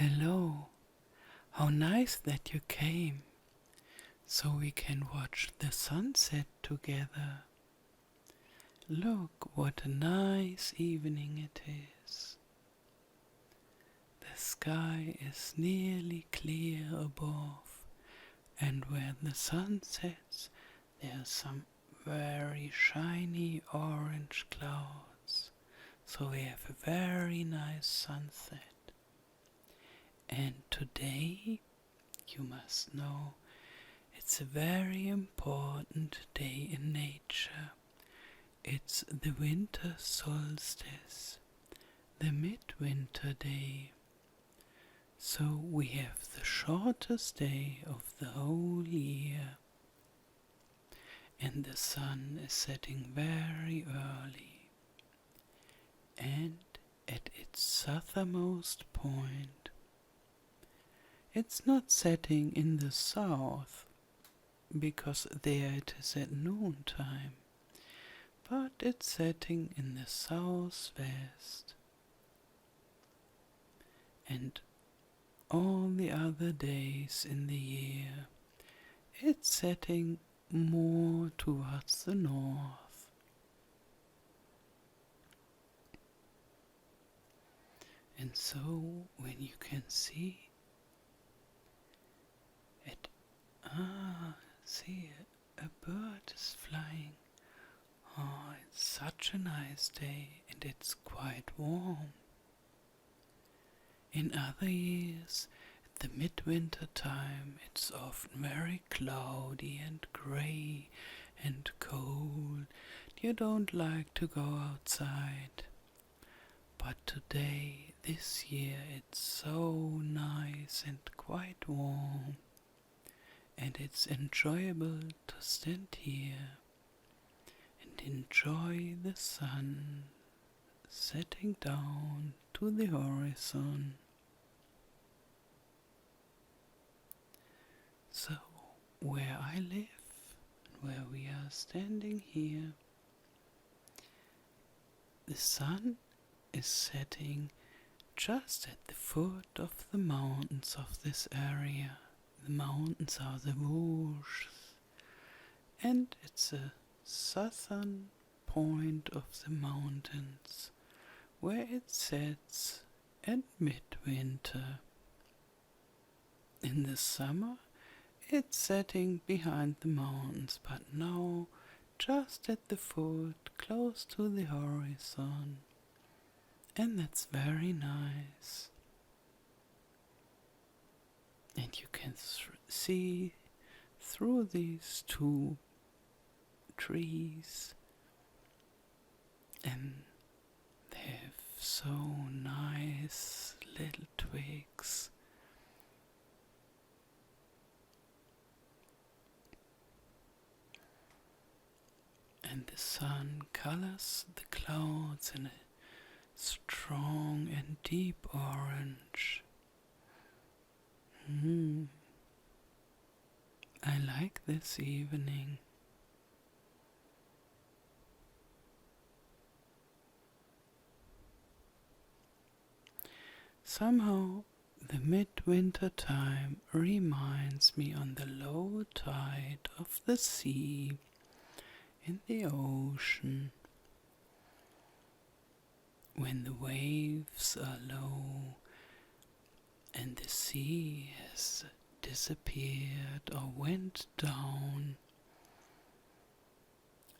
Hello, how nice that you came, so we can watch the sunset together. Look what a nice evening it is. The sky is nearly clear above, and where the sun sets, there are some very shiny orange clouds, so we have a very nice sunset. And today, you must know, it's a very important day in nature. It's the winter solstice, the midwinter day. So we have the shortest day of the whole year. And the sun is setting very early. And at its southernmost point, it's not setting in the south, because there it is at noontime, but it's setting in the southwest. And all the other days in the year, it's setting more towards the north. And so, when you can see it, see, a bird is flying. Oh, it's such a nice day, and it's quite warm. In other years, at the midwinter time, it's often very cloudy and grey and cold. You don't like to go outside. But today, this year, it's so nice and quite warm. And it's enjoyable to stand here and enjoy the sun setting down to the horizon. So, where I live, where we are standing here, the sun is setting just at the foot of the mountains of this area. The mountains are the Vosges, and it's a southern point of the mountains where it sets at midwinter. In the summer, it's setting behind the mountains, but now just at the foot, close to the horizon. And that's very nice. And you can see through these two trees, and they have so nice little twigs. And the sun colors the clouds in a strong and deep orange. I like this evening. Somehow the midwinter time reminds me on the low tide of the sea in the ocean, when the waves are low and the sea has disappeared or went down,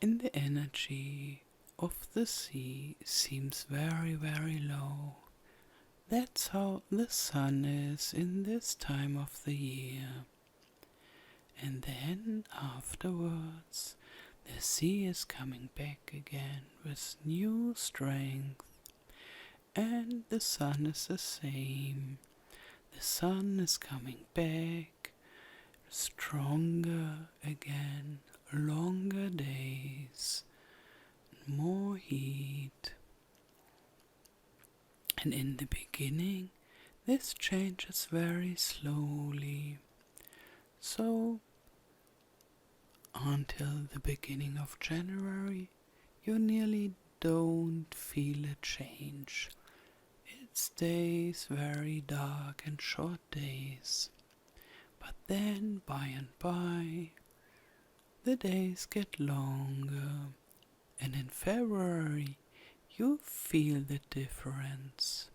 and the energy of the sea seems very, very low. That's how the sun is in this time of the year. And then afterwards, the sea is coming back again with new strength, and the sun is the same. The sun is coming back, stronger again, longer days, more heat. And in the beginning, this changes very slowly. So, until the beginning of January, you nearly don't feel a change. stays very dark and short days, but then by and by the days get longer, and in February you feel the difference.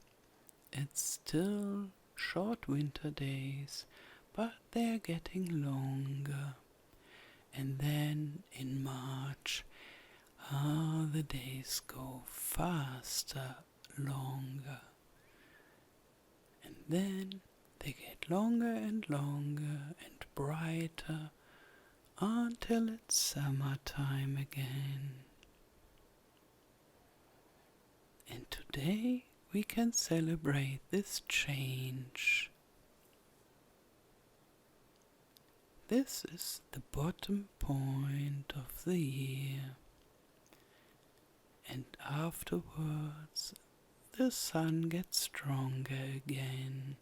It's still short winter days, but they're getting longer. And then in March, the days go faster, longer. And then they get longer and longer and brighter until it's summertime again. And today we can celebrate this change. This is the bottom point of the year, and afterwards the sun gets stronger again.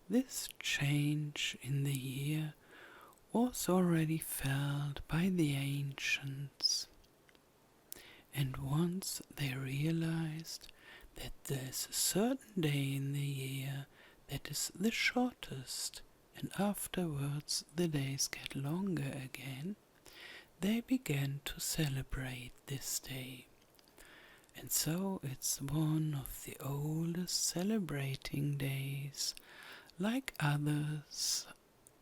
This change in the year was already felt by the ancients, and once they realized that there's a certain day in the year that is the shortest, and afterwards the days get longer again, they began to celebrate this day. And so it's one of the oldest celebrating days, like other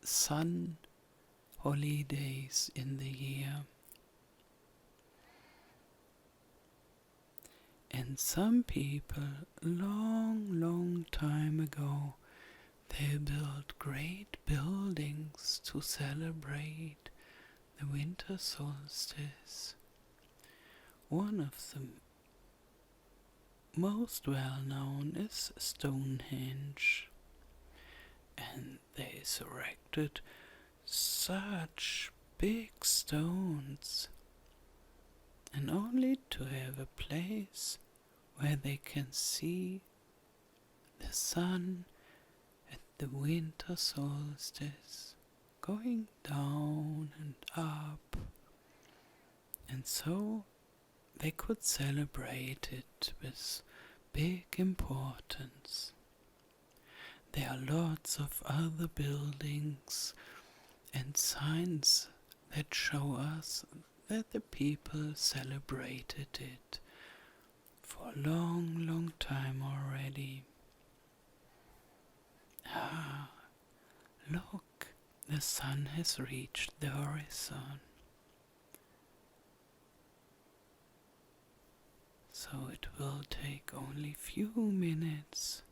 sun holidays in the year. And some people, long time ago, they built great buildings to celebrate the winter solstice. One of the most well-known is Stonehenge, and they erected such big stones, and only to have a place where they can see the sun at the winter solstice going down and up, and so they could celebrate it with big importance. There are lots of other buildings and signs that show us that the people celebrated it for a long time already. Look, the sun has reached the horizon. So it will take only few minutes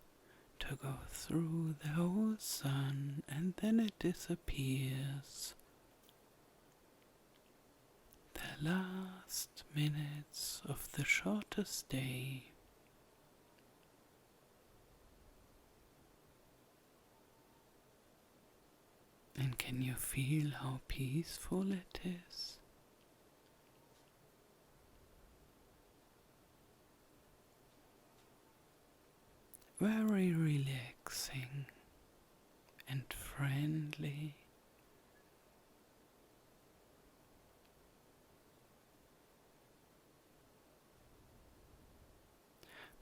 to go through the whole sun, and then it disappears. The last minutes of the shortest day. And can you feel how peaceful it is? Very relaxing and friendly.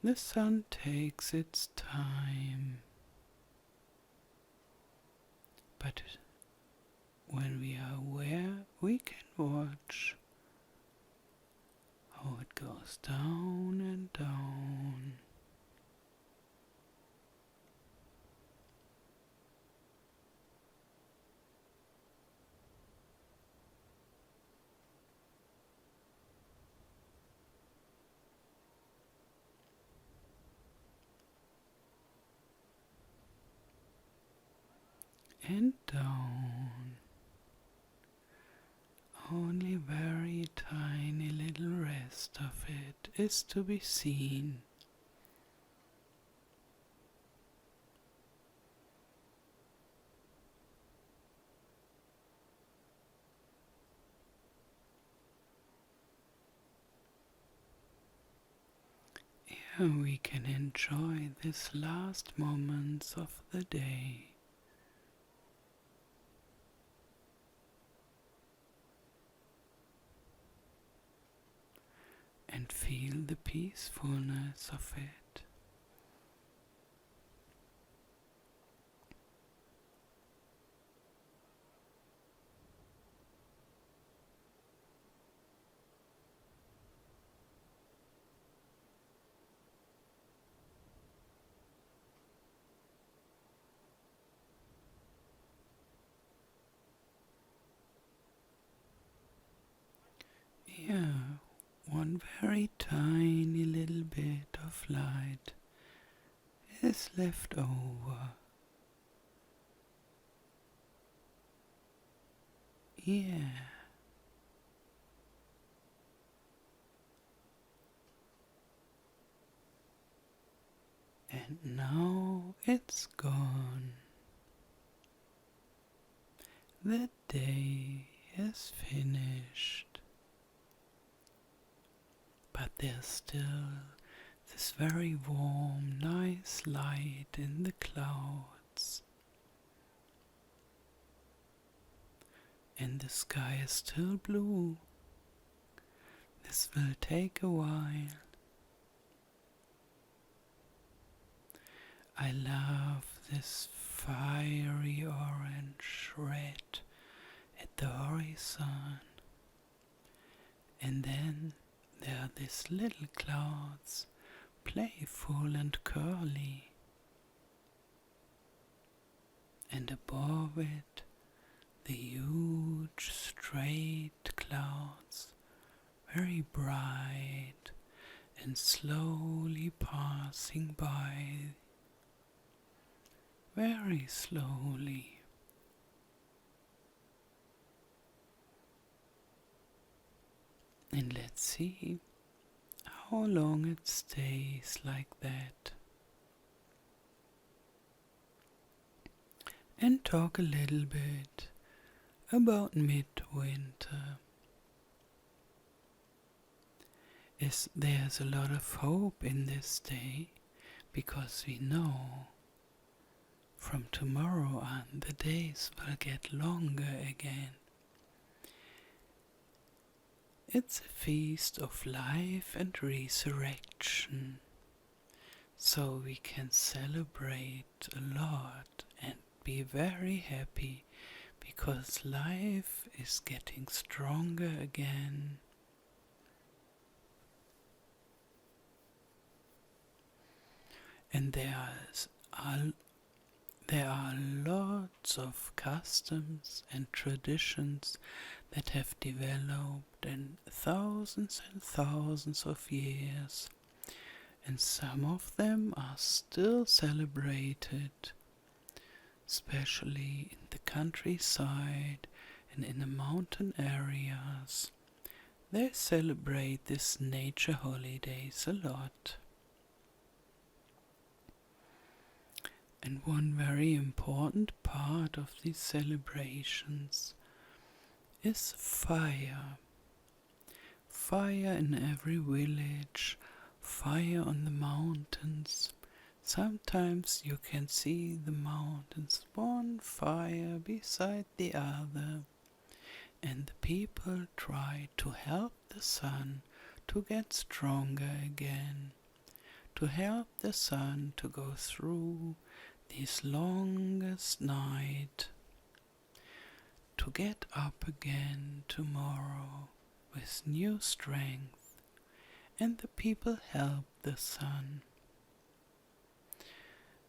The sun takes its time, but when we are aware, we can watch how it goes down and down. And down. Only very tiny little rest of it is to be seen. Here we can enjoy these last moments of the day. and feel the peacefulness of it. Yeah, one very tiny little bit of light is left over. Yeah. And now it's gone. The day is finished. But there's still this very warm, nice light in the clouds. And the sky is still blue. This will take a while. I love this fiery orange red at the horizon. And then there are these little clouds, playful and curly. And above it, the huge straight clouds, very bright and slowly passing by, very slowly. And let's see how long it stays like that. And talk a little bit about midwinter. There's a lot of hope in this day, because we know from tomorrow on the days will get longer again. It's a feast of life and resurrection, so we can celebrate a lot and be very happy, because life is getting stronger again. And there are lots of customs and traditions that have developed in thousands and thousands of years, and some of them are still celebrated, especially in the countryside and in the mountain areas. They celebrate these nature holidays a lot. And one very important part of these celebrations is fire. Fire in every village, fire on the mountains. Sometimes you can see the mountains, one fire beside the other, and the people try to help the sun to get stronger again, to help the sun to go through this longest night, to get up again tomorrow with new strength, and the people help the sun.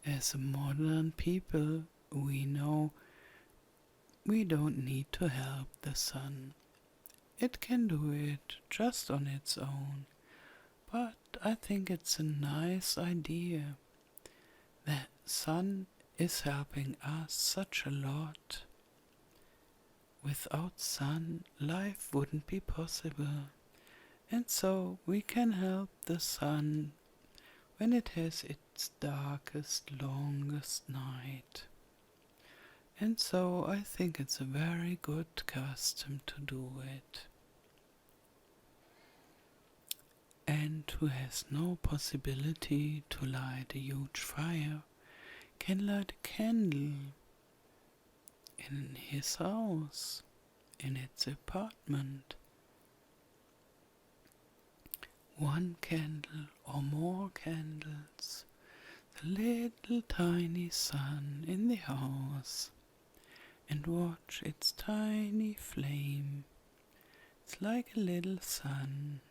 As a modern people, we know we don't need to help the sun. It can do it just on its own. But I think it's a nice idea. The sun is helping us such a lot. Without sun, life wouldn't be possible. And so we can help the sun when it has its darkest, longest night. And so I think it's a very good custom to do it. And who has no possibility to light a huge fire can light a candle in his house, in its apartment. one candle or more candles, the little tiny sun in the house, and watch its tiny flame. It's like a little sun,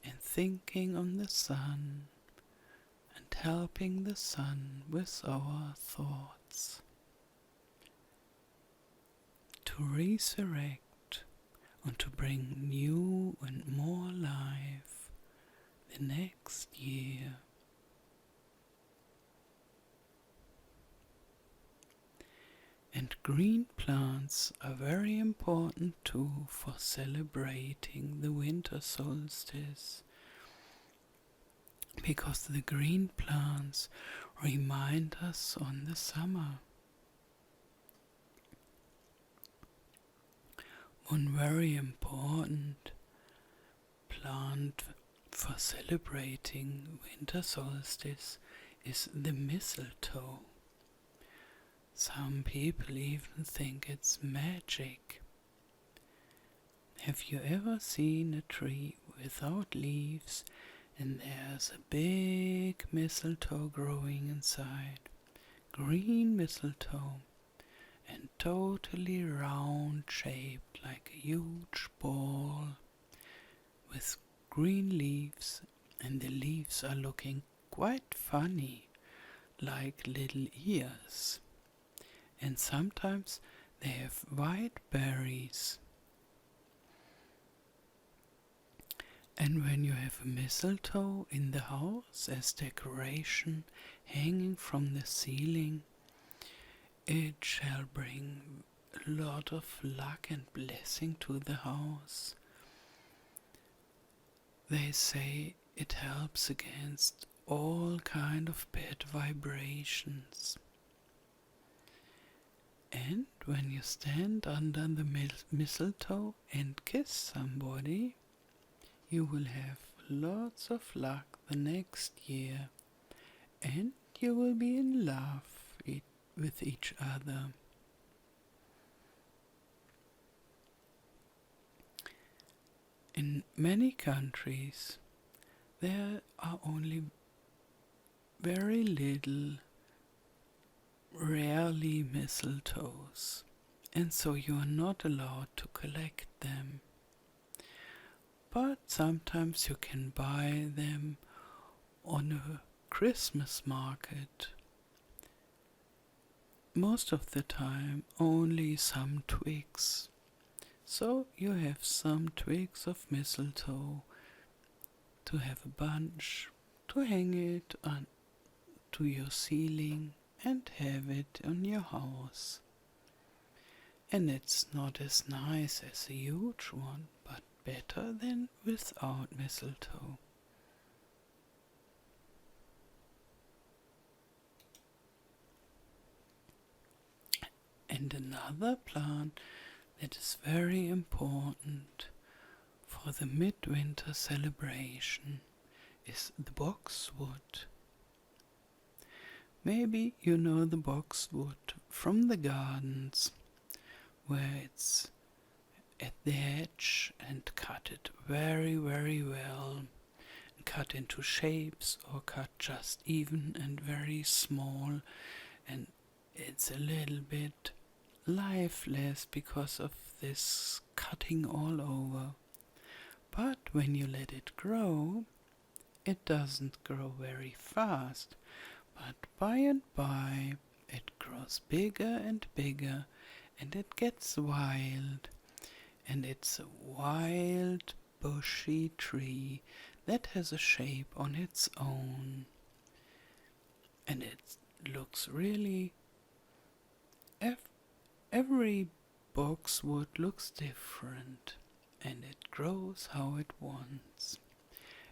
and thinking on the sun and helping the sun with our thoughts to resurrect and to bring new and more life the next year. And green plants are very important too for celebrating the winter solstice, because the green plants remind us on the summer. One very important plant for celebrating winter solstice is the mistletoe. Some people even think it's magic. Have you ever seen a tree without leaves and there's a big mistletoe growing inside? Green mistletoe, and totally round shaped like a huge ball with green leaves, and the leaves are looking quite funny, like little ears. And sometimes they have white berries. And when you have a mistletoe in the house as decoration hanging from the ceiling, it shall bring a lot of luck and blessing to the house. They say it helps against all kind of bad vibrations. And when you stand under the mistletoe and kiss somebody, you will have lots of luck the next year, and you will be in love with each other. In many countries, there are only very little, rarely mistletoes, and so you are not allowed to collect them. But sometimes you can buy them on a Christmas market. Most of the time only some twigs. So you have some twigs of mistletoe to have a bunch, to hang it on to your ceiling and have it on your house. And it's not as nice as a huge one, but better than without mistletoe. And another plant that is very important for the midwinter celebration is the boxwood. Maybe you know the boxwood from the gardens, where it's at the edge and cut it very, very well, cut into shapes or cut just even and very small, and it's a little bit lifeless because of this cutting all over. But when you let it grow, it doesn't grow very fast, but by and by it grows bigger and bigger, and it gets wild, and it's a wild bushy tree that has a shape on its own, and it looks really, every boxwood looks different, and it grows how it wants,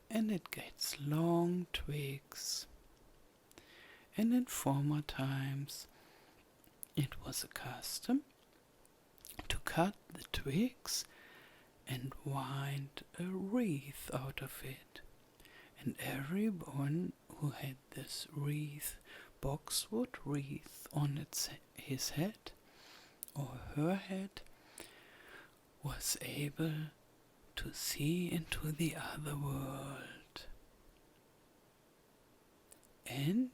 and it gets long twigs. And in former times it was a custom to cut the twigs and wind a wreath out of it, and everyone who had this wreath, boxwood wreath, on his head or her head was able to to see into the other world. And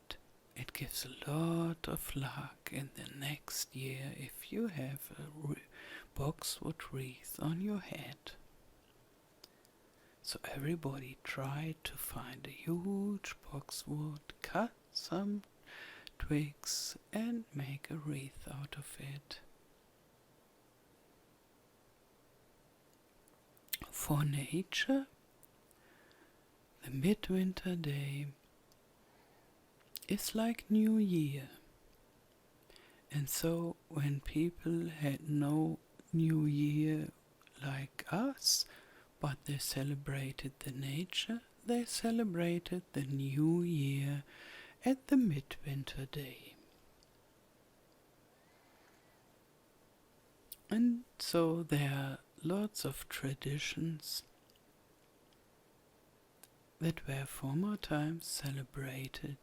it gives a lot of luck in the next year if you have a boxwood wreath on your head. So everybody try to find a huge boxwood, cut some twigs and make a wreath out of it. For nature, the midwinter day is like New Year. And so when people had no New Year like us, but they celebrated the nature, they celebrated the New Year at the midwinter day. And so there are lots of traditions that were former times celebrated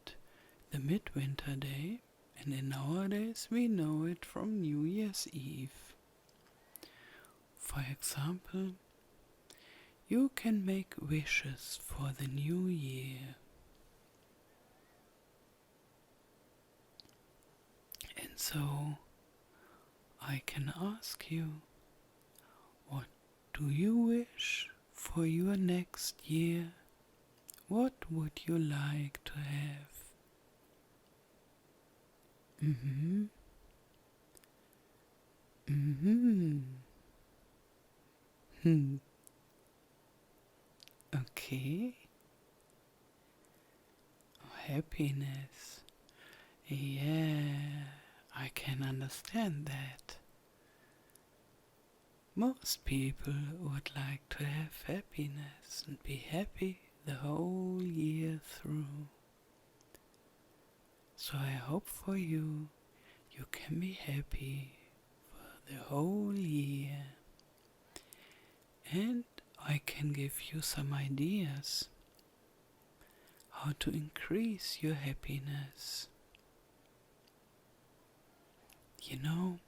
the midwinter day, and in nowadays we know it from New Year's Eve. For example, you can make wishes for the new year. And so I can ask you, what do you wish for your next year? What would you like to have? Okay. Happiness. Yeah, I can understand that. Most people would like to have happiness and be happy the whole year through. So I hope for you, you can be happy for the whole year. And I can give you some ideas how to increase your happiness. You know,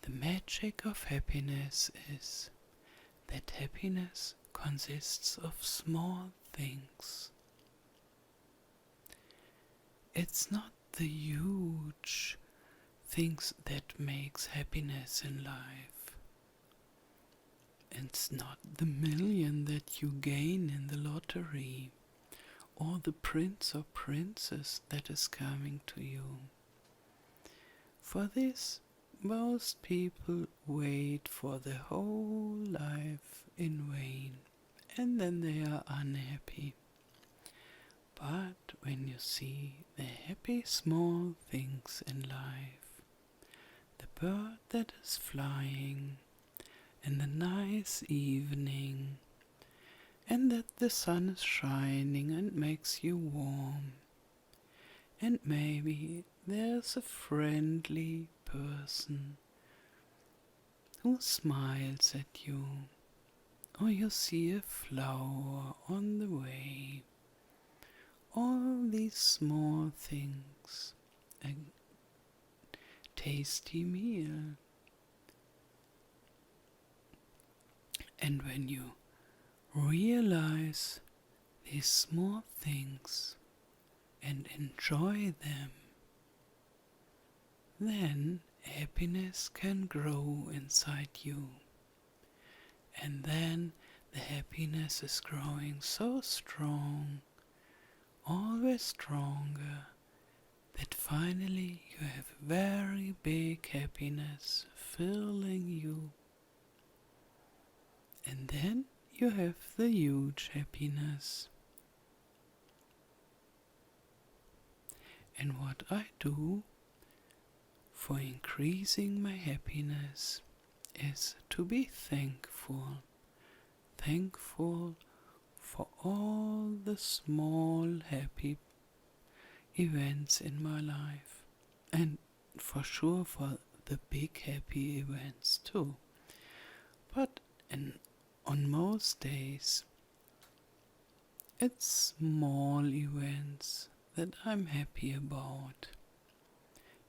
the magic of happiness is that happiness consists of small things. It's not the huge things that makes happiness in life. It's not the million that you gain in the lottery, or the prince or princess that is coming to you. For this, most people wait for their whole life in vain, and then they are unhappy. But when you see the happy small things in life, the bird that is flying, and the nice evening, and that the sun is shining and makes you warm, and maybe there's a friendly person who smiles at you, or you see a flower on the way. All these small things, a tasty meal. And when you realize these small things and enjoy them, then happiness can grow inside you. And then the happiness is growing so strong, always stronger, that finally you have very big happiness filling you. And then you have the huge happiness. And what I do for increasing my happiness is to be thankful. Thankful for all the small happy events in my life. And for sure for the big happy events too. But on most days, it's small events that I'm happy about.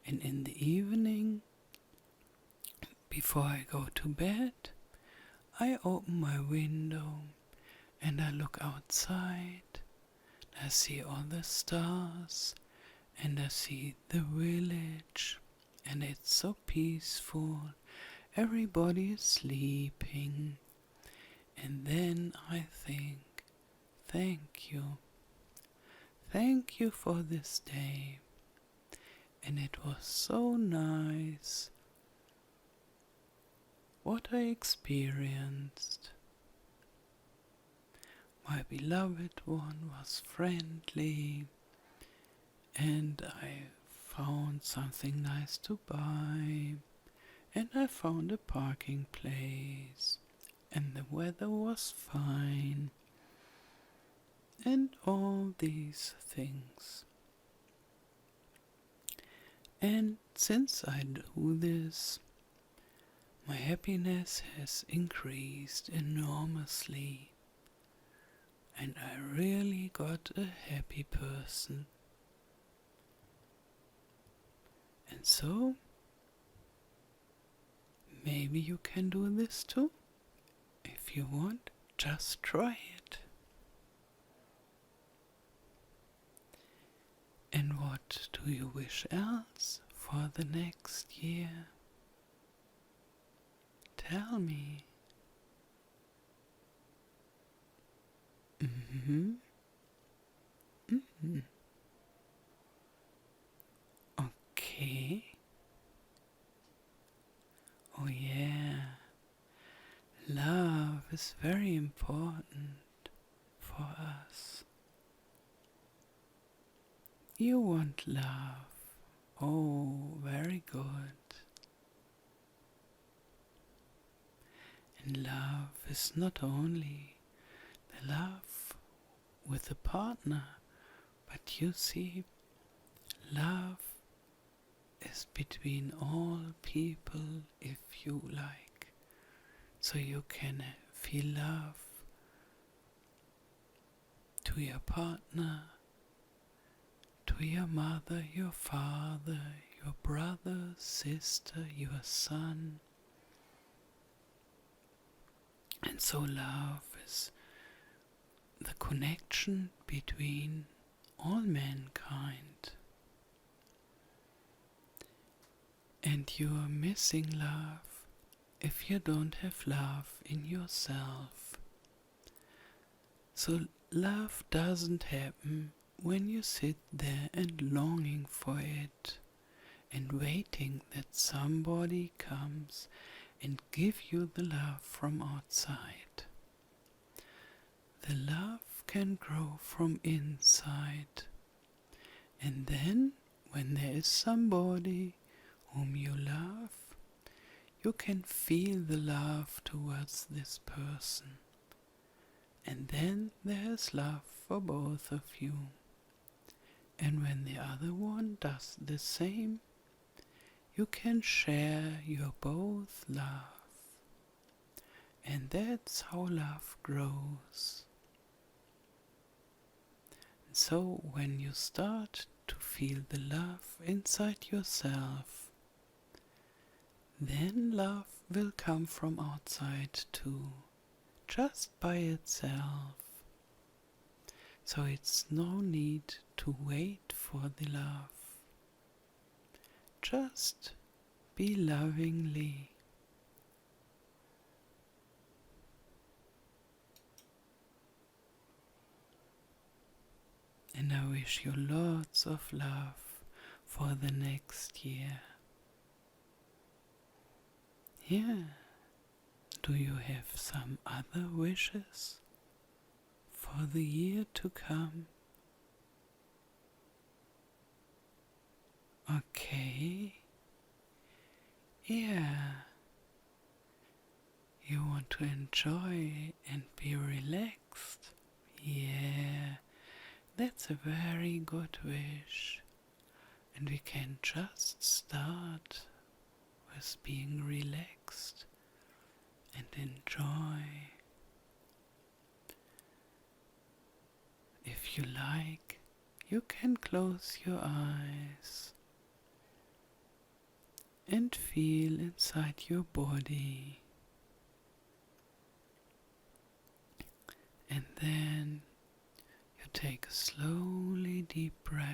And in the evening, before I go to bed, I open my window and I look outside. I see all the stars and I see the village, and it's so peaceful. Everybody is sleeping. And then I think, thank you. Thank you for this day. And it was so nice what I experienced. My beloved one was friendly, and I found something nice to buy, and I found a parking place, and the weather was fine, and all these things. And since I do this, my happiness has increased enormously, and I really got a happy person. And so, maybe you can do this too. If you want, just try it. And what do you wish else for the next year? Tell me. Mm-hmm. Mm-hmm. Okay. Oh yeah. Love is very important for us. You want love. Oh, very good. And love is not only the love with a partner, but you see, love is between all people, if you like. So you can feel love to your partner, to your mother, your father, your brother, sister, your son. And so love is the connection between all mankind. And you are missing love if you don't have love in yourself. So love doesn't happen when you sit there and longing for it and waiting that somebody comes and give you the love from outside. The love can grow from inside. And then, when there is somebody whom you love, you can feel the love towards this person. And then there is love for both of you. And when the other one does the same, you can share your both love. And that's how love grows. So when you start to feel the love inside yourself, then love will come from outside too, just by itself. So it's no need to wait for the love. Just be lovingly. And I wish you lots of love for the next year. Yeah. Do you have some other wishes for the year to come? Okay. Yeah. You want to enjoy and be relaxed? Yeah. That's a very good wish. And we can just start with being relaxed and enjoy. If you like, you can close your eyes and feel inside your body. take a slowly deep breath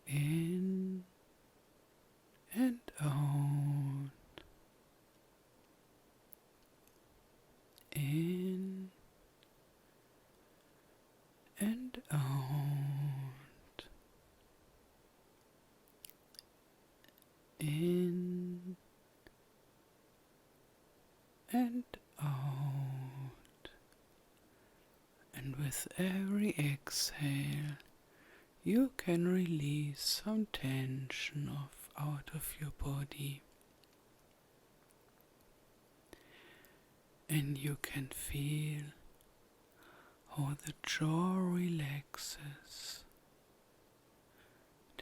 in and out, in and out, in and out. And with every exhale, you can release some tension out of your body. And you can feel how the jaw relaxes.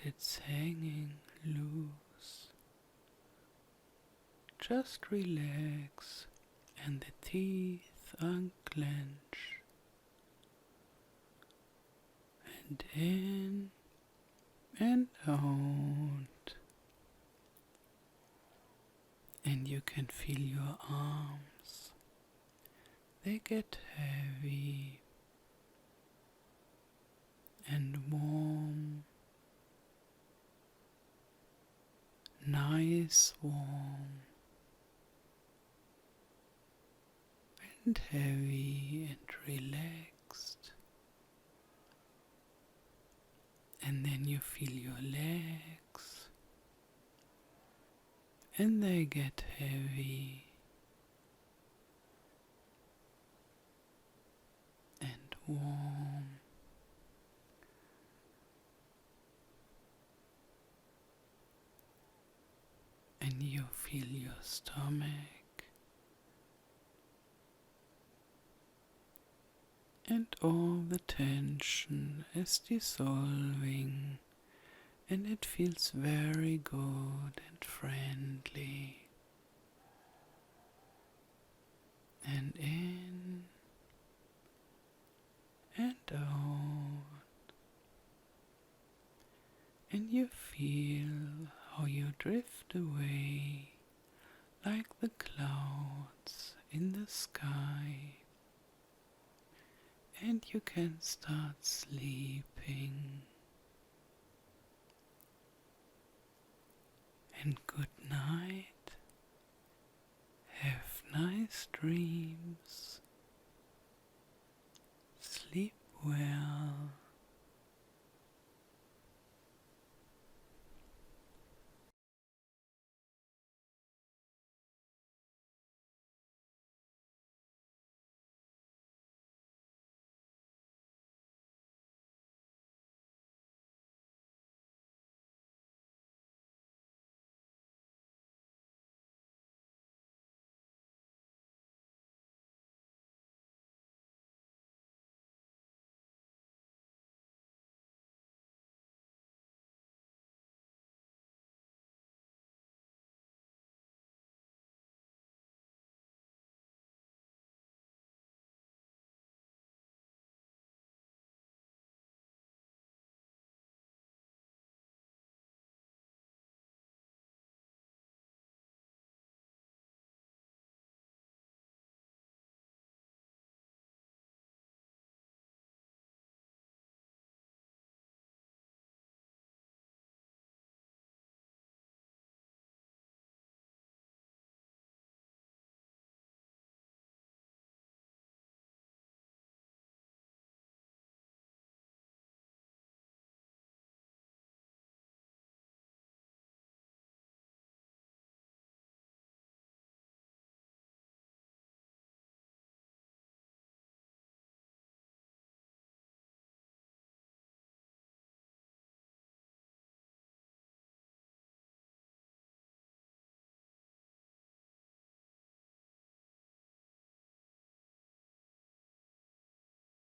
It's hanging loose. Just relax and the teeth unclench. And in and out. And you can feel your arms. They get heavy and warm, nice warm and heavy and relaxed. And then you feel your legs and they get heavy and warm. And you feel your stomach and all the tension is dissolving, and it feels very good and friendly. And in and out. And you feel how you drift away like the clouds in the sky. And you can start sleeping. And good night. Have nice dreams. Sleep well.